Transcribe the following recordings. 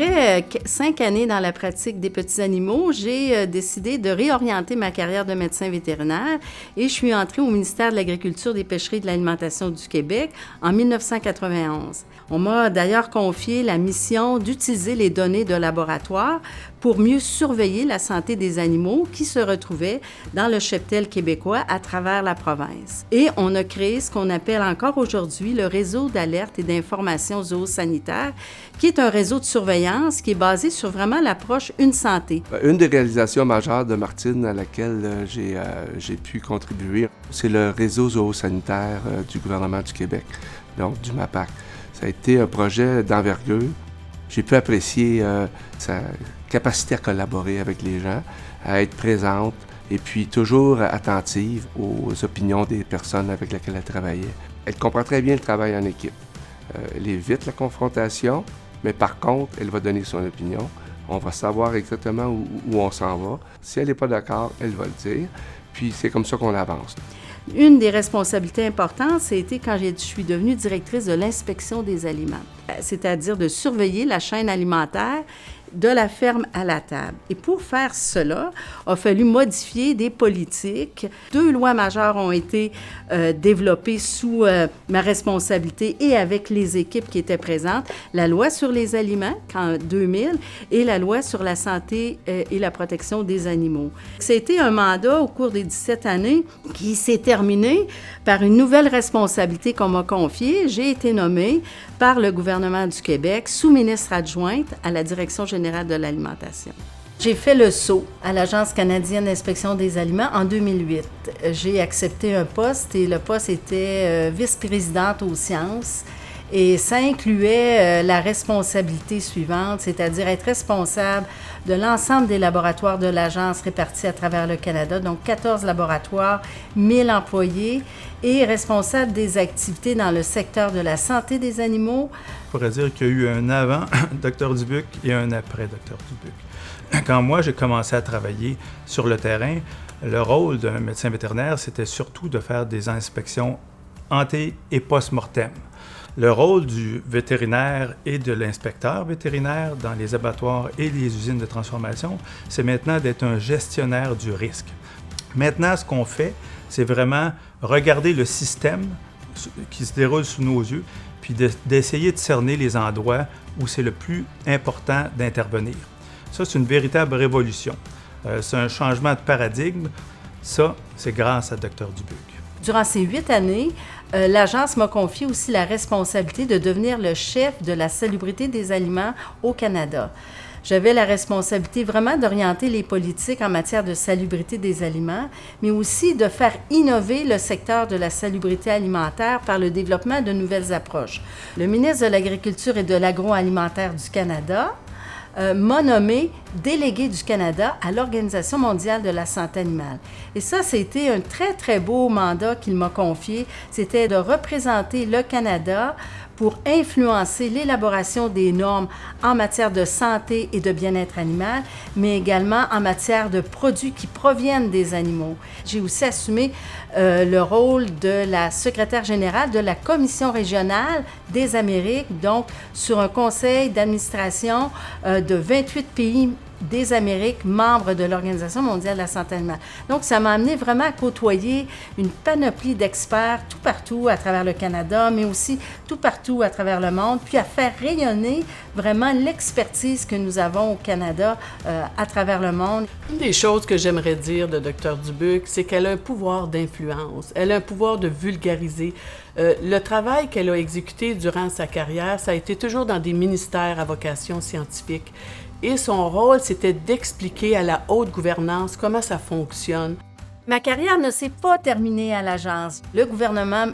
Après 5 années dans la pratique des petits animaux, j'ai décidé de réorienter ma carrière de médecin vétérinaire et je suis entrée au ministère de l'Agriculture, des Pêcheries et de l'Alimentation du Québec en 1991. On m'a d'ailleurs confié la mission d'utiliser les données de laboratoire pour mieux surveiller la santé des animaux qui se retrouvaient dans le cheptel québécois à travers la province. Et on a créé ce qu'on appelle encore aujourd'hui le réseau d'alerte et d'information zoosanitaire, qui est un réseau de surveillance qui est basé sur vraiment l'approche Une santé. Une des réalisations majeures de Martine à laquelle j'ai pu contribuer, c'est le réseau zoosanitaire du gouvernement du Québec, donc du MAPAC. Ça a été un projet d'envergure. J'ai pu apprécier sa capacité à collaborer avec les gens, à être présente et puis toujours attentive aux opinions des personnes avec lesquelles elle travaillait. Elle comprend très bien le travail en équipe. Elle évite la confrontation, mais par contre, elle va donner son opinion. On va savoir exactement où on s'en va. Si elle n'est pas d'accord, elle va le dire. Puis c'est comme ça qu'on avance. Une des responsabilités importantes, c'était quand je suis devenue directrice de l'inspection des aliments, c'est-à-dire de surveiller la chaîne alimentaire de la ferme à la table. Et pour faire cela, il a fallu modifier des politiques. 2 lois majeures ont été développées sous ma responsabilité et avec les équipes qui étaient présentes. La loi sur les aliments, en 2000, et la loi sur la santé et la protection des animaux. C'était un mandat au cours des 17 années qui s'est terminé par une nouvelle responsabilité qu'on m'a confiée. J'ai été nommée par le gouvernement du Québec sous-ministre adjointe à la Direction générale de l'alimentation. J'ai fait le saut à l'Agence canadienne d'inspection des aliments en 2008. J'ai accepté un poste et le poste était vice-présidente aux sciences. Et ça incluait la responsabilité suivante, c'est-à-dire être responsable de l'ensemble des laboratoires de l'Agence répartis à travers le Canada, donc 14 laboratoires, 1000 employés, et responsable des activités dans le secteur de la santé des animaux. On pourrait dire qu'il y a eu un avant Dr Dubuc et un après Dr Dubuc. Quand moi, j'ai commencé à travailler sur le terrain, le rôle d'un médecin vétérinaire, c'était surtout de faire des inspections ante- et post-mortem. Le rôle du vétérinaire et de l'inspecteur vétérinaire dans les abattoirs et les usines de transformation, c'est maintenant d'être un gestionnaire du risque. Maintenant, ce qu'on fait, c'est vraiment regarder le système qui se déroule sous nos yeux, puis d'essayer de cerner les endroits où c'est le plus important d'intervenir. Ça, c'est une véritable révolution. C'est un changement de paradigme. Ça, c'est grâce à Dr Dubuc. Durant ces 8 années, l'Agence m'a confié aussi la responsabilité de devenir le chef de la salubrité des aliments au Canada. J'avais la responsabilité vraiment d'orienter les politiques en matière de salubrité des aliments, mais aussi de faire innover le secteur de la salubrité alimentaire par le développement de nouvelles approches. Le ministre de l'Agriculture et de l'Agroalimentaire du Canada m'a nommé délégué du Canada à l'Organisation mondiale de la santé animale. Et ça, c'était un très, très beau mandat qu'il m'a confié. C'était de représenter le Canada pour influencer l'élaboration des normes en matière de santé et de bien-être animal, mais également en matière de produits qui proviennent des animaux. J'ai aussi assumé le rôle de la secrétaire générale de la Commission régionale des Amériques, donc sur un conseil d'administration de 28 pays des Amériques, membres de l'Organisation mondiale de la santé animale. Donc, ça m'a amené vraiment à côtoyer une panoplie d'experts tout partout à travers le Canada, mais aussi tout partout à travers le monde, puis à faire rayonner vraiment l'expertise que nous avons au Canada à travers le monde. Une des choses que j'aimerais dire de Dr Dubuc, c'est qu'elle a un pouvoir d'influence, elle a un pouvoir de vulgariser. Le travail qu'elle a exécuté durant sa carrière, ça a été toujours dans des ministères à vocation scientifique. Et son rôle, c'était d'expliquer à la haute gouvernance comment ça fonctionne. Ma carrière ne s'est pas terminée à l'agence. Le gouvernement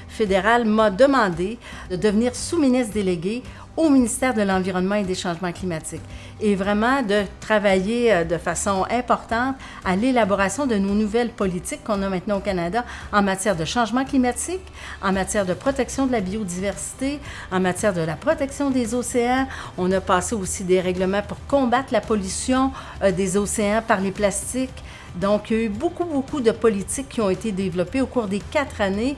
fédéral m'a demandé de devenir sous-ministre délégué au ministère de l'Environnement et des Changements climatiques et vraiment de travailler de façon importante à l'élaboration de nos nouvelles politiques qu'on a maintenant au Canada en matière de changement climatique, en matière de protection de la biodiversité, en matière de la protection des océans. On a passé aussi des règlements pour combattre la pollution des océans par les plastiques. Donc, il y a eu beaucoup de politiques qui ont été développées au cours des 4 années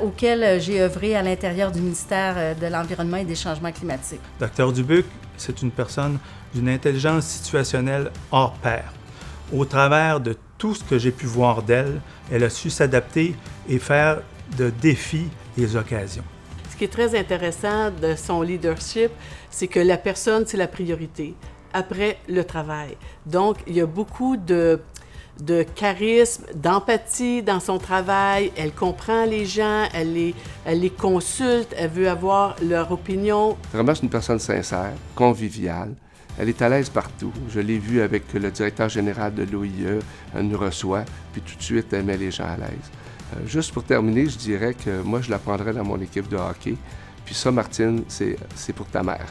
auxquelles j'ai œuvré à l'intérieur du ministère de l'Environnement et des Changements climatiques. Dr Dubuc, c'est une personne d'une intelligence situationnelle hors pair. Au travers de tout ce que j'ai pu voir d'elle, elle a su s'adapter et faire de défis des occasions. Ce qui est très intéressant de son leadership, c'est que la personne, c'est la priorité. Après, le travail. Donc, il y a beaucoup de charisme, d'empathie dans son travail. Elle comprend les gens, elle les consulte, elle veut avoir leur opinion. Vraiment, c'est une personne sincère, conviviale. Elle est à l'aise partout. Je l'ai vu avec le directeur général de l'OIE, elle nous reçoit, puis tout de suite, elle met les gens à l'aise. Juste pour terminer, je dirais que moi, je la prendrais dans mon équipe de hockey. Puis ça, Martine, c'est pour ta mère.